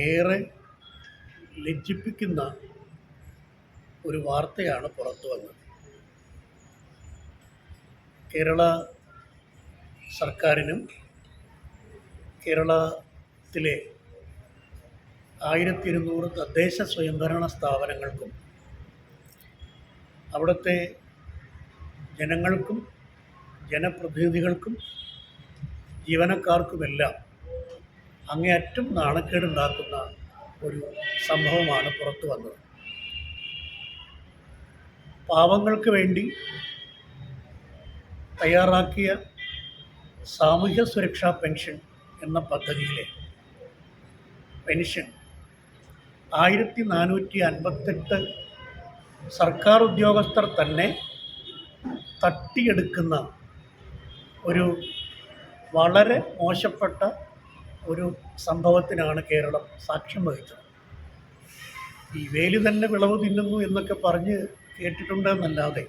ഏറെ ലജ്ജിപ്പിക്കുന്ന ഒരു വാർത്തയാണ് പുറത്തു വന്നത്. കേരള സർക്കാരിനും കേരളത്തിലെ 1200 തദ്ദേശ സ്വയംഭരണ സ്ഥാപനങ്ങൾക്കും അവിടുത്തെ ജനങ്ങൾക്കും ജനപ്രതിനിധികൾക്കും ജീവനക്കാർക്കുമെല്ലാം അങ്ങേയറ്റം നാണക്കേടുണ്ടാക്കുന്ന ഒരു സംഭവമാണ് പുറത്തു വന്നത്. പാവങ്ങൾക്ക് വേണ്ടി തയ്യാറാക്കിയ സാമൂഹ്യ സുരക്ഷാ പെൻഷൻ എന്ന പദ്ധതിയിലെ പെൻഷൻ 1458 സർക്കാർ ഉദ്യോഗസ്ഥർ തന്നെ തട്ടിയെടുക്കുന്ന ഒരു വളരെ മോശപ്പെട്ട ഒരു സംഭവത്തിനാണ് കേരളം സാക്ഷ്യം വഹിച്ചത്. ഈ വേലി തന്നെ വിളവ് തിന്നുന്നു എന്നൊക്കെ പറഞ്ഞ് കേട്ടിട്ടുണ്ടെന്നല്ലാതെ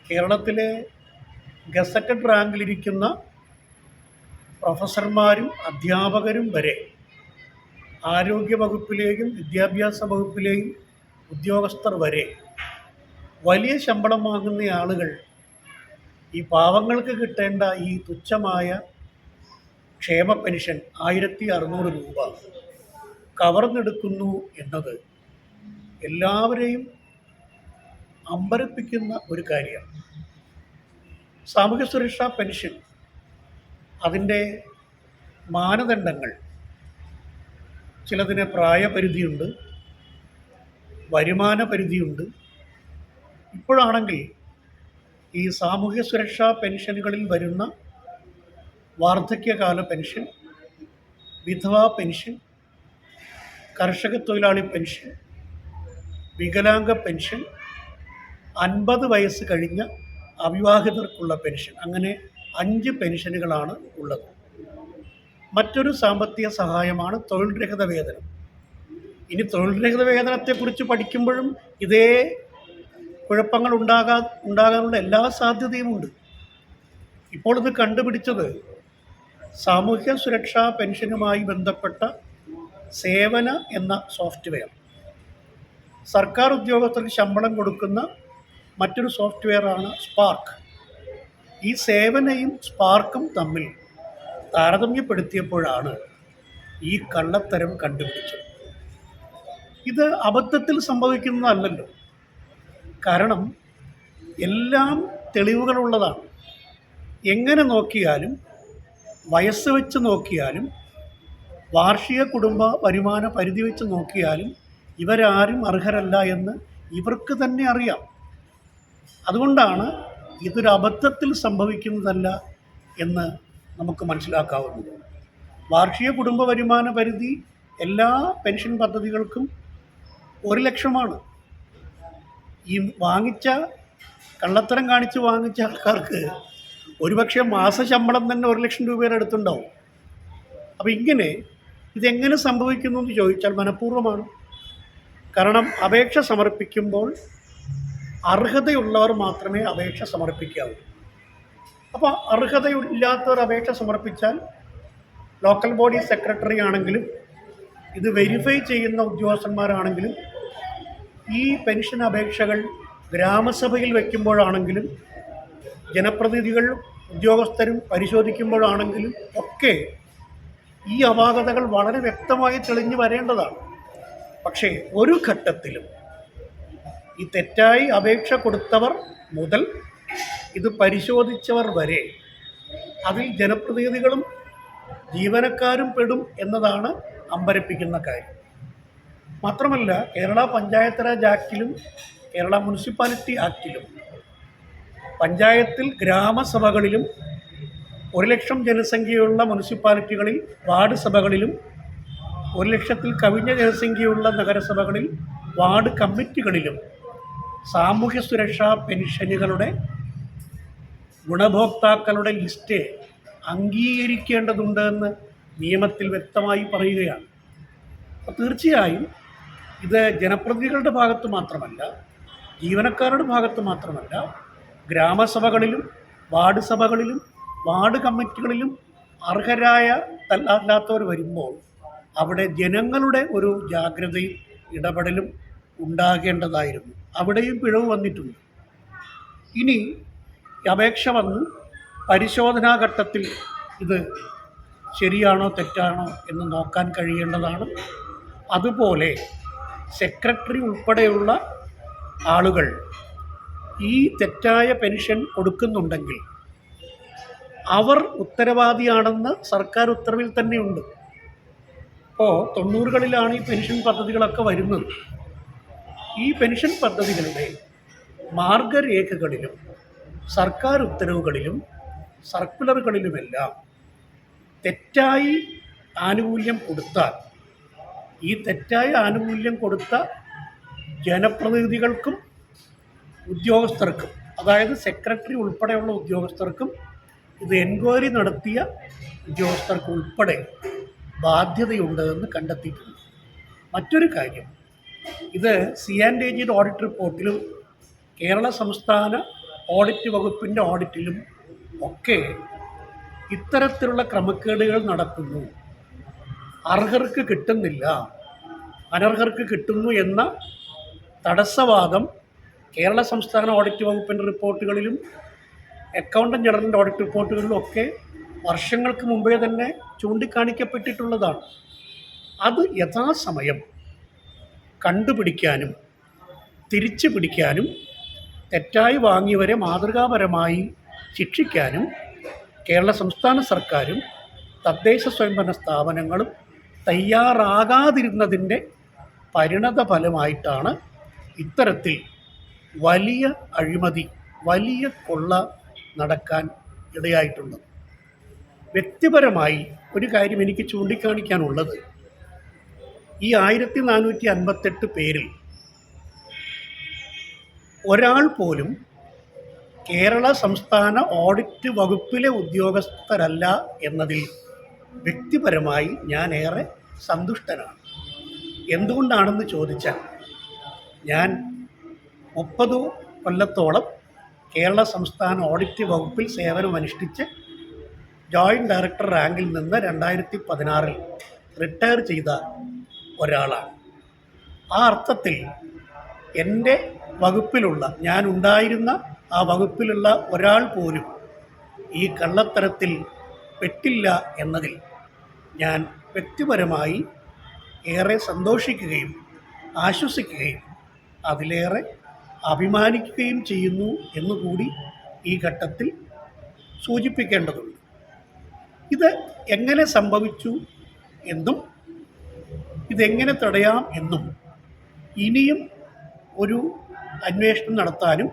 കേരളത്തിലെ ഗസറ്റഡ് റാങ്കിലിരിക്കുന്ന പ്രൊഫസർമാരും അധ്യാപകരും വരെ ആരോഗ്യ വകുപ്പിലെയും വിദ്യാഭ്യാസ വകുപ്പിലെയും ഉദ്യോഗസ്ഥർ വരെ വലിയ ശമ്പളം വാങ്ങുന്ന ആളുകൾ ഈ പാവങ്ങൾക്ക് കിട്ടേണ്ട ഈ തുച്ഛമായ ക്ഷേമ പെൻഷൻ 1600 രൂപ കവർന്നെടുക്കുന്നു എന്നത് എല്ലാവരെയും അമ്പരപ്പിക്കുന്ന ഒരു കാര്യമാണ്. സാമൂഹ്യ സുരക്ഷാ പെൻഷൻ അതിൻ്റെ മാനദണ്ഡങ്ങൾ, ചിലതിന് പ്രായപരിധിയുണ്ട്, വരുമാന പരിധിയുണ്ട്. ഇപ്പോഴാണെങ്കിൽ ഈ സാമൂഹ്യ സുരക്ഷാ പെൻഷനുകളിൽ വരുന്ന വാർദ്ധക്യകാല പെൻഷൻ, വിധവാ പെൻഷൻ, കർഷക തൊഴിലാളി പെൻഷൻ, വികലാംഗ പെൻഷൻ, 50 വയസ്സ് കഴിഞ്ഞ അവിവാഹിതർക്കുള്ള പെൻഷൻ, അങ്ങനെ 5 പെൻഷനുകളാണ് ഉള്ളത്. മറ്റൊരു സാമ്പത്തിക സഹായമാണ് തൊഴിൽ രഹിത വേതനം. ഇനി തൊഴിൽ രഹിത വേതനത്തെക്കുറിച്ച് പഠിക്കുമ്പോഴും ഇതേ കുഴപ്പങ്ങൾ ഉണ്ടാകാനുള്ള എല്ലാ സാധ്യതയുമുണ്ട്. ഇപ്പോൾ ഇത് കണ്ടുപിടിച്ചത് സാമൂഹ്യ സുരക്ഷാ പെൻഷനുമായി ബന്ധപ്പെട്ട സേവന എന്ന സോഫ്റ്റ്വെയർ, സർക്കാർ ഉദ്യോഗസ്ഥർക്ക് ശമ്പളം കൊടുക്കുന്ന മറ്റൊരു സോഫ്റ്റ്വെയറാണ് സ്പാർക്ക്. ഈ സേവനയും സ്പാർക്കും തമ്മിൽ താരതമ്യപ്പെടുത്തിയപ്പോഴാണ് ഈ കള്ളത്തരം കണ്ടുപിടിച്ചത്. ഇത് അബദ്ധത്തിൽ സംഭവിക്കുന്നതല്ലല്ലോ, കാരണം എല്ലാം തെളിവുകളുള്ളതാണ്. എങ്ങനെ നോക്കിയാലും, വയസ്സ് വെച്ച് നോക്കിയാലും, വാർഷിക കുടുംബ വരുമാന പരിധി വെച്ച് നോക്കിയാലും ഇവരാരും അർഹരല്ല എന്ന് ഇവർക്ക് തന്നെ അറിയാം. അതുകൊണ്ടാണ് ഇതൊരു അബദ്ധത്തിൽ സംഭവിക്കുന്നതല്ല എന്ന് നമുക്ക് മനസ്സിലാക്കാവുന്നത്. വാർഷിക കുടുംബ വരുമാന പരിധി എല്ലാ പെൻഷൻ പദ്ധതികൾക്കും 1 ലക്ഷമാണ്. ഈ കള്ളത്തരം കാണിച്ച് വാങ്ങിച്ച ആൾക്കാർക്ക് ഒരുപക്ഷെ മാസശമ്പളം തന്നെ 1 ലക്ഷം രൂപയുടെ അടുത്തുണ്ടാവും. അപ്പോൾ ഇതെങ്ങനെ സംഭവിക്കുന്നു എന്ന് ചോദിച്ചാൽ മനഃപൂർവ്വമാണ്. കാരണം അപേക്ഷ സമർപ്പിക്കുമ്പോൾ അർഹതയുള്ളവർ മാത്രമേ അപേക്ഷ സമർപ്പിക്കാവൂ. അപ്പോൾ അർഹതയില്ലാത്തവർ അപേക്ഷ സമർപ്പിച്ചാൽ ലോക്കൽ ബോഡി സെക്രട്ടറി ആണെങ്കിലും ഇത് വെരിഫൈ ചെയ്യുന്ന ഉദ്യോഗസ്ഥന്മാരാണെങ്കിലും ഈ പെൻഷൻ അപേക്ഷകൾ ഗ്രാമസഭയിൽ വയ്ക്കുമ്പോഴാണെങ്കിലും ജനപ്രതിനിധികൾ ഉദ്യോഗസ്ഥരും പരിശോധിക്കുമ്പോഴാണെങ്കിലും ഒക്കെ ഈ അപാകതകൾ വളരെ വ്യക്തമായി തെളിഞ്ഞു വരേണ്ടതാണ്. പക്ഷേ ഒരു ഘട്ടത്തിലും ഈ തെറ്റായി അപേക്ഷ കൊടുത്തവർ മുതൽ ഇത് പരിശോധിച്ചവർ വരെ അതിൽ ജനപ്രതിനിധികളും ജീവനക്കാരും പെടും എന്നതാണ് അമ്പരപ്പിക്കുന്ന കാര്യം. മാത്രമല്ല, കേരള പഞ്ചായത്ത് രാജ് ആക്റ്റിലും കേരള മുനിസിപ്പാലിറ്റി ആക്റ്റിലും പഞ്ചായത്തിൽ ഗ്രാമസഭകളിലും 1 ലക്ഷം ജനസംഖ്യയുള്ള മുനിസിപ്പാലിറ്റികളിൽ വാർഡ് സഭകളിലും 1 ലക്ഷത്തിൽ കവിഞ്ഞ ജനസംഖ്യയുള്ള നഗരസഭകളിൽ വാർഡ് കമ്മിറ്റികളിലും സാമൂഹ്യ സുരക്ഷാ പെൻഷനുകളുടെ ഗുണഭോക്താക്കളുടെ ലിസ്റ്റ് അംഗീകരിക്കേണ്ടതുണ്ട് എന്ന് നിയമത്തിൽ വ്യക്തമായി പറയുകയാണ്. അപ്പോൾ തീർച്ചയായും ഇത് ജനപ്രതിനിധികളുടെ ഭാഗത്ത് മാത്രമല്ല, ജീവനക്കാരുടെ ഭാഗത്ത് മാത്രമല്ല, ഗ്രാമസഭകളിലും വാർഡ് സഭകളിലും വാർഡ് കമ്മിറ്റികളിലും അർഹരായ അല്ലാത്തവർ വരുമ്പോൾ അവിടെ ജനങ്ങളുടെ ഒരു ജാഗ്രതയും ഇടപെടലും ഉണ്ടാകേണ്ടതായിരുന്നു. അവിടെയും പിഴവ് വന്നിട്ടുണ്ട്. ഇനി അപേക്ഷ വന്ന് പരിശോധനാ ഘട്ടത്തിൽ ഇത് ശരിയാണോ തെറ്റാണോ എന്ന് നോക്കാൻ കഴിയേണ്ടതാണ്. അതുപോലെ സെക്രട്ടറി ഉൾപ്പെടെയുള്ള ആളുകൾ ഈ തെറ്റായ പെൻഷൻ കൊടുക്കുന്നുണ്ടെങ്കിൽ അവർ ഉത്തരവാദിയാണെന്ന് സർക്കാർ ഉത്തരവിൽ തന്നെയുണ്ട്. ഇപ്പോൾ 90കളിലാണ് ഈ പെൻഷൻ പദ്ധതികളൊക്കെ വരുന്നത്. ഈ പെൻഷൻ പദ്ധതികളുടെ മാർഗരേഖകളിലും സർക്കാർ ഉത്തരവുകളിലും സർക്കുലറുകളിലുമെല്ലാം തെറ്റായി ആനുകൂല്യം കൊടുത്താൽ ഈ തെറ്റായ ആനുകൂല്യം കൊടുത്ത ജനപ്രതിനിധികൾക്കും ഉദ്യോഗസ്ഥർക്കും, അതായത് സെക്രട്ടറി ഉൾപ്പെടെയുള്ള ഉദ്യോഗസ്ഥർക്കും ഇത് എൻക്വയറി നടത്തിയ ഉദ്യോഗസ്ഥർക്ക് ഉൾപ്പെടെ ബാധ്യതയുണ്ടെന്ന് കണ്ടെത്തിയിട്ടുണ്ട്. മറ്റൊരു കാര്യം, ഇത് CAG ഓഡിറ്റ് റിപ്പോർട്ടിലും കേരള സംസ്ഥാന ഓഡിറ്റ് വകുപ്പിൻ്റെ ഓഡിറ്റിലും ഒക്കെ ഇത്തരത്തിലുള്ള ക്രമക്കേടുകൾ നടക്കുന്നു, അർഹർക്ക് കിട്ടുന്നില്ല, അനർഹർക്ക് കിട്ടുന്നു എന്ന തടസ്സവാദം കേരള സംസ്ഥാന ഓഡിറ്റ് വകുപ്പിൻ്റെ റിപ്പോർട്ടുകളിലും അക്കൗണ്ടൻറ്റ് ജനറലിൻ്റെ ഓഡിറ്റ് റിപ്പോർട്ടുകളിലും ഒക്കെ വർഷങ്ങൾക്ക് മുമ്പേ തന്നെ ചൂണ്ടിക്കാണിക്കപ്പെട്ടിട്ടുള്ളതാണ്. അത് യഥാസമയം കണ്ടുപിടിക്കാനും തിരിച്ചു പിടിക്കാനും തെറ്റായി വാങ്ങിയവരെ മാതൃകാപരമായി ശിക്ഷിക്കാനും കേരള സംസ്ഥാന സർക്കാരും തദ്ദേശ സ്വയംഭരണ സ്ഥാപനങ്ങളും തയ്യാറാകാതിരുന്നതിൻ്റെ പരിണത ഫലമായിട്ടാണ് ഇത്തരത്തിൽ വലിയ അഴിമതി, വലിയ കൊള്ള നടക്കാൻ ഇടയായിട്ടുള്ളത്. വ്യക്തിപരമായി ഒരു കാര്യം എനിക്ക് ചൂണ്ടിക്കാണിക്കാനുള്ളത്, ഈ 1458 പേരിൽ ഒരാൾ പോലും കേരള സംസ്ഥാന ഓഡിറ്റ് വകുപ്പിലെ ഉദ്യോഗസ്ഥരല്ല എന്നതിൽ വ്യക്തിപരമായി ഞാൻ ഏറെ സന്തുഷ്ടനാണ്. എന്തുകൊണ്ടാണെന്ന് ചോദിച്ചാൽ, ഞാൻ 30 കൊല്ലത്തോളം കേരള സംസ്ഥാന ഓഡിറ്റ് വകുപ്പിൽ സേവനമനുഷ്ഠിച്ച് ജോയിൻറ്റ് ഡയറക്ടർ റാങ്കിൽ നിന്ന് 2016 റിട്ടയർ ചെയ്ത ഒരാളാണ്. ആ അർത്ഥത്തിൽ എൻ്റെ വകുപ്പിലുള്ള, ഞാൻ ഉണ്ടായിരുന്ന ആ വകുപ്പിലുള്ള ഒരാൾ പോലും ഈ കള്ളത്തരത്തിൽ പെട്ടില്ല എന്നതിൽ ഞാൻ വ്യക്തിപരമായി ഏറെ സന്തോഷിക്കുകയും ആശ്വസിക്കുകയും അതിലേറെ അഭിമാനിക്കുകയും ചെയ്യുന്നു എന്നുകൂടി ഈ ഘട്ടത്തിൽ സൂചിപ്പിക്കേണ്ടതുണ്ട്. ഇത് എങ്ങനെ സംഭവിച്ചു എന്നും ഇതെങ്ങനെ തടയാം എന്നും ഇനിയും ഒരു അന്വേഷണം നടത്താനും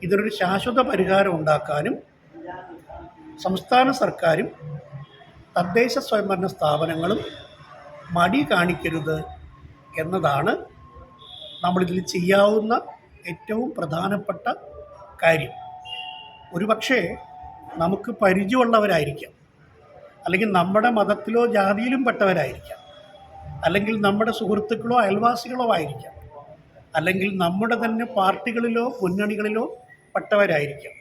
ഇതിനൊരു ശാശ്വത പരിഹാരം ഉണ്ടാക്കാനും സംസ്ഥാന സർക്കാരും തദ്ദേശ സ്വയംഭരണ സ്ഥാപനങ്ങളും മടി കാണിക്കരുത് എന്നതാണ് നമ്മളിതിൽ ചെയ്യാവുന്ന ഏറ്റവും പ്രധാനപ്പെട്ട കാര്യം. ഒരുപക്ഷേ നമുക്ക് പരിചയമുള്ളവരായിരിക്കാം, അല്ലെങ്കിൽ നമ്മുടെ മതത്തിലോ ജാതിയിലും പെട്ടവരായിരിക്കാം, അല്ലെങ്കിൽ നമ്മുടെ സുഹൃത്തുക്കളോ അയൽവാസികളോ ആയിരിക്കാം, അല്ലെങ്കിൽ നമ്മുടെ തന്നെ പാർട്ടികളിലോ മുന്നണികളിലോ പെട്ടവരായിരിക്കാം.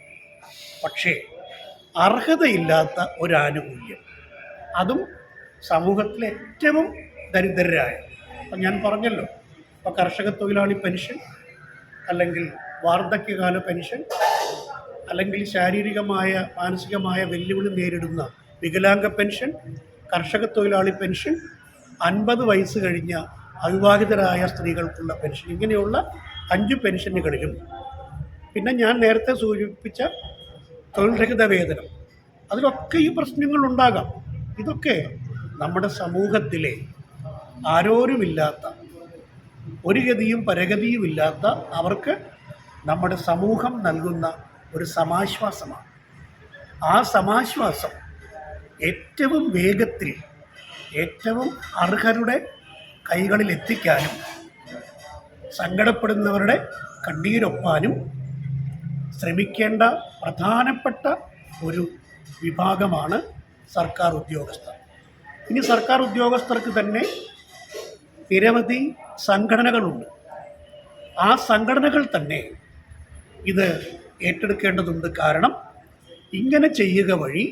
പക്ഷേ അർഹതയില്ലാത്ത ഒരാനുകൂല്യം, അതും സമൂഹത്തിലെ ഏറ്റവും ദരിദ്രരായ, അപ്പം ഞാൻ പറഞ്ഞല്ലോ, ഇപ്പോൾ കർഷക തൊഴിലാളി പെൻഷൻ, അല്ലെങ്കിൽ വാർദ്ധക്യകാല പെൻഷൻ, അല്ലെങ്കിൽ ശാരീരികമായ മാനസികമായ വെല്ലുവിളി നേരിടുന്ന വികലാംഗ പെൻഷൻ, കർഷക തൊഴിലാളി പെൻഷൻ, 50 വയസ്സ് കഴിഞ്ഞ അവിവാഹിതരായ സ്ത്രീകൾക്കുള്ള പെൻഷൻ, ഇങ്ങനെയുള്ള 5 പെൻഷനുകളിലും, പിന്നെ ഞാൻ നേരത്തെ സൂചിപ്പിച്ച തൊഴിൽ രഹിത വേതനം, അതിലൊക്കെ ഈ പ്രശ്നങ്ങളുണ്ടാകാം. ഇതൊക്കെ നമ്മുടെ സമൂഹത്തിലെ ആരോരുമില്ലാത്ത, ഒരു ഗതിയും പരഗതിയുമില്ലാത്ത അവർക്ക് നമ്മുടെ സമൂഹം നൽകുന്ന ഒരു സമാശ്വാസമാണ്. ആ സമാശ്വാസം ഏറ്റവും വേഗത്തിൽ ഏറ്റവും അർഹരുടെ കൈകളിൽ എത്തിക്കാനും സങ്കടപ്പെടുന്നവരുടെ കണ്ണീരൊപ്പാനും ശ്രമിക്കേണ്ട പ്രധാനപ്പെട്ട ഒരു വിഭാഗമാണ് സർക്കാർ ഉദ്യോഗസ്ഥർ. ഇനി സർക്കാർ ഉദ്യോഗസ്ഥർക്ക് തന്നെ നിരവധി സംഘടനകളുണ്ട്. ആ സംഘടനകൾ തന്നെ ഇത് ഏറ്റെടുക്കേണ്ടതുണ്ട്. കാരണം ഇങ്ങനെ ചെയ്യുക വഴി,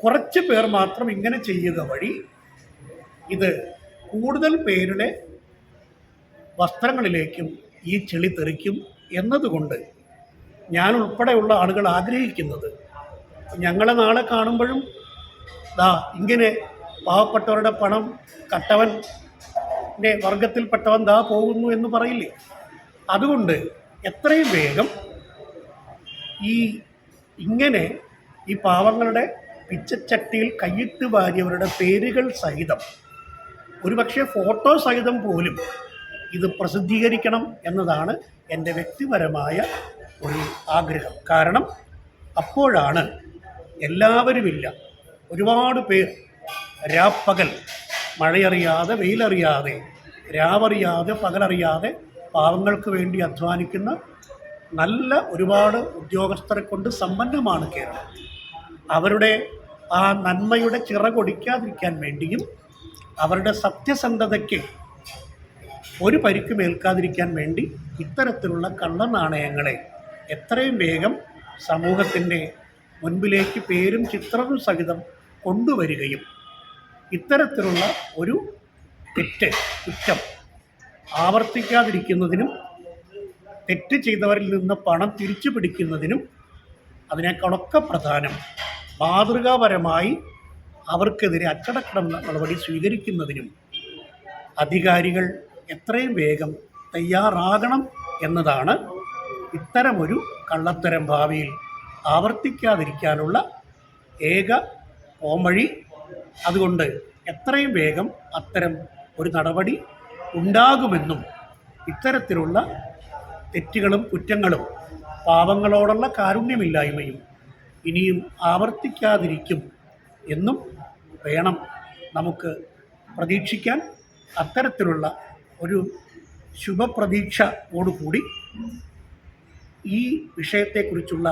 കുറച്ച് പേർ മാത്രം ഇങ്ങനെ ചെയ്യുക വഴി ഇത് കൂടുതൽ പേരുടെ വസ്ത്രങ്ങളിലേക്കും ഈ ചെളി തെറിക്കും എന്നതുകൊണ്ട് ഞാൻ ഉൾപ്പെടെയുള്ള ആളുകൾ ആഗ്രഹിക്കുന്നത്, ഞങ്ങളെ നാളെ കാണുമ്പോഴും ദാ ഇങ്ങനെ പാവപ്പെട്ടവരുടെ പണം കട്ടവൻ്റെ വർഗത്തിൽപ്പെട്ടവൻ ദാ പോകുന്നു എന്ന് പറയില്ലേ. അതുകൊണ്ട് എത്രയും വേഗം ഈ ഇങ്ങനെ ഈ പാവങ്ങളുടെ പിച്ചച്ചട്ടിയിൽ കൈയിട്ട് വാരിയവരുടെ പേരുകൾ സഹിതം, ഒരുപക്ഷെ ഫോട്ടോ സഹിതം പോലും ഇത് പ്രസിദ്ധീകരിക്കണം എന്നതാണ് എൻ്റെ വ്യക്തിപരമായ ഒരു ആഗ്രഹം. കാരണം അപ്പോഴാണ് എല്ലാവരുമില്ല, ഒരുപാട് പേർ രാപ്പകൽ മഴയറിയാതെ വെയിലറിയാതെ രാവറിയാതെ പകലറിയാതെ പാവങ്ങൾക്ക് വേണ്ടി അധ്വാനിക്കുന്ന നല്ല ഒരുപാട് ഉദ്യോഗസ്ഥരെ കൊണ്ട് സമ്പന്നമാണ് കേരളം. അവരുടെ ആ നന്മയുടെ ചിറകൊടിക്കാതിരിക്കാൻ വേണ്ടിയും അവരുടെ സത്യസന്ധതയ്ക്ക് ഒരു പരിക്കുമേൽക്കാതിരിക്കാൻ വേണ്ടി ഇത്തരത്തിലുള്ള കള്ളനാണയങ്ങളെ എത്രയും വേഗം സമൂഹത്തിൻ്റെ മുൻപിലേക്ക് പേരും ചിത്രവും സഹിതം കൊണ്ടുവരികയും ഇത്തരത്തിലുള്ള ഒരു കുറ്റം ആവർത്തിക്കാതിരിക്കുന്നതിനും തെറ്റ് ചെയ്തവരിൽ നിന്ന് പണം തിരിച്ചു പിടിക്കുന്നതിനും അതിനേക്കാളൊക്കെ പ്രധാനം മാതൃകാപരമായി അവർക്കെതിരെ അച്ചടക്ക നടപടി സ്വീകരിക്കുന്നതിനും അധികാരികൾ എത്രയും വേഗം തയ്യാറാകണം എന്നതാണ് ഇത്തരമൊരു കള്ളത്തരം ഭാവിയിൽ ആവർത്തിക്കാതിരിക്കാനുള്ള ഏക പോംവഴി. അതുകൊണ്ട് എത്രയും വേഗം അത്തരം ഒരു നടപടി ഉണ്ടാകുമെന്നും ഇത്തരത്തിലുള്ള തെറ്റുകളും കുറ്റങ്ങളും പാവങ്ങളോടുള്ള കാരുണ്യമില്ലായ്മയും ഇനിയും ആവർത്തിക്കാതിരിക്കും എന്നും വേണം നമുക്ക് പ്രതീക്ഷിക്കാൻ. അത്തരത്തിലുള്ള ഒരു ശുഭപ്രതീക്ഷയോടുകൂടി ഈ വിഷയത്തെക്കുറിച്ചുള്ള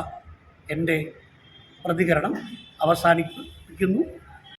എൻ്റെ പ്രതികരണം അവസാനിപ്പിക്കുന്നു.